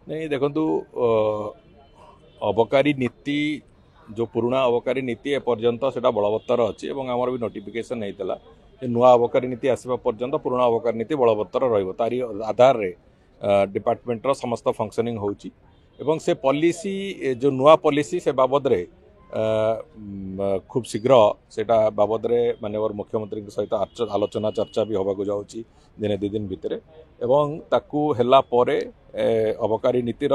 नहीं देखु अबकारी नीति जो पुराना अबकारी नीति एपर्यंत से बलवत्तर अच्छी आमर भी नोटिफिकेशन होता नुआ अबकारी नीति आसवा पर्यंत पुराना अबकारी नीति बलवत्तर रही आधार रे डिपार्टमेंटर समस्त फंक्शनिंग होची एवं से पॉलिसी जो नुआ पॉलिसी से बाबद रे खूब शीघ्र सेटा बाबद रे माननीय मुख्यमंत्री सहित आलोचना चर्चा भी होगा जाऊँगी दिने दि दिन भितर एवं ताकू हेला परे अबकारी नीतिर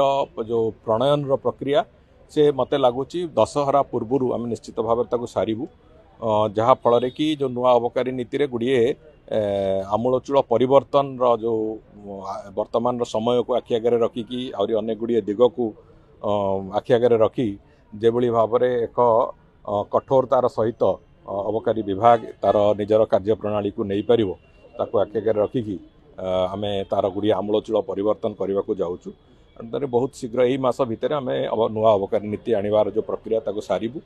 जो प्रणयन प्रक्रिया से मते लगुच दशहरा पूर्व आम निश्चित भाव सारू जहाँ फल कि जो नुआ अबकारी नीति रे गुड़िए आमूलचूल परिवर्तन जो वर्तमान समय को आखि आगे रखिकी आहरी अनेक गुड़िए दिग को आखि आगे रखी जेभली भाव में एक कठोरतार सहित अबकारी विभाग तार निजर कार्यप्रणाली को नहीं पारिबो ताको आखि आगे रखिकी आम तार गुड़िए आमूलचूल परिवर्तन करने को जाऊँ बहुत शीघ्र यही मास भितर आम नुआ अबकारी नीति आनिबार जो प्रक्रिया ताको सारिबु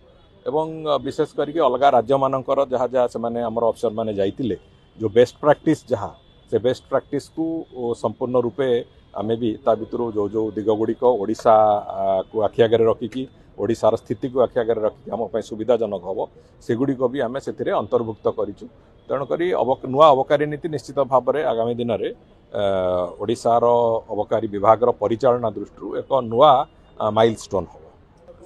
एवं विशेष करके अलग राज्य मानकर जहाँ जहाँ से आमर अफसर मैंने जाइतिले जो बेस्ट प्रैक्टिस जहाँ से बेस्ट प्रैक्टिस को संपूर्ण रूपे आमे भी ता भितर जो जो दिग गुड़िक ओडिशा को आखि आगे रखिकी ओडिशार स्थिति को आखि आगे रखिकी आम सुविधाजनक हम सेगुड़िक भी आम से अंतर्भुक्त करूँ तेणुक नुआ अबकारी नीति निश्चित भाव में आगामी दिन में ओडिशार अबकारी विभाग परिचालना दृष्टि एक नुआ माइलस्टोन हो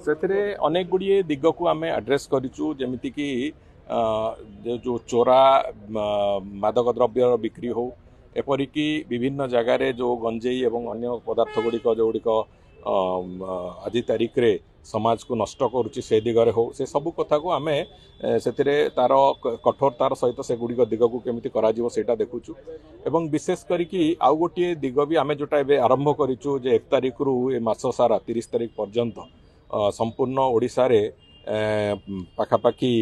से अनेक गुड़िए दिग को आम आड्रेस करूँ जमीती कि जो चोरा मादक द्रव्य बिक्री हो एपरिकी विभिन्न जगार जो गंजेई एवं अन्य पदार्थ गुड़िक जो गुड़िक आज तारीख रे समाज को नष्ट करुच्ची से दिगरे हो से सबू कथा को आम से तार कठोरतार सहित से गुड़िक दिग को केमिति कराजिवो सेटा देखुचु एवं विशेष करिकी आउ गोटे दिग भी आम जोटा एबे आरंभ करिचु जे 1 तारीख रु ए मास सारा 30 तारीख पर्यंत संपूर्ण ओडिशा रे पाखापाखि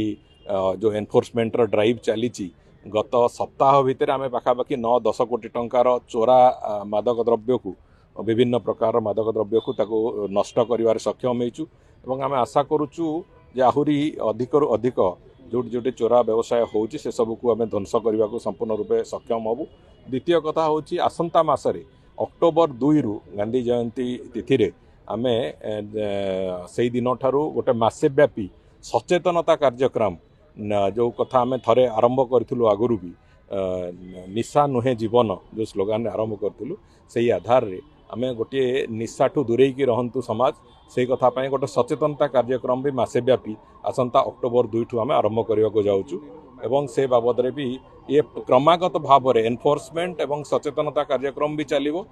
जो एनफोर्समेंट ड्राइव चली गत सप्ताह भितर आम पाखापाखि 9-10 कोटी टंकार चोरा मादक द्रव्य को विभिन्न प्रकार मादक द्रव्य को ताको नष्ट करिवार सक्षम होइचु आम आशा करुचु जे आहुरी अधिक अधिक जोटी जोटी चोरा व्यवसाय होउची से सब को आम ध्वंस करने को संपूर्ण रूपे सक्षम हबु। द्वितीय कथा होउची आसंता मासरे अक्टोबर 2 रु गांधी जयंती तिथि रे आमे से दिन ठारू गोटे मासे व्यापी सचेतनता कार्यक्रम जो कथा आम थे आरंभ करूँ आगुरी भी निशा नुहे जीवन जो स्लोगान आरंभ करूँ से आधार रे आम गोटे निशा ठू दूरे की रहंतु समाज से कथा गोटे सचेतनता कार्यक्रम भी मासे व्यापी आसंता अक्टोबर 2 ठू आम आरंभ करने को जाऊँ एवं से बाबद भी ये क्रमागत भाव में एनफोर्समेंट एवं सचेतनता कार्यक्रम भी चलिबो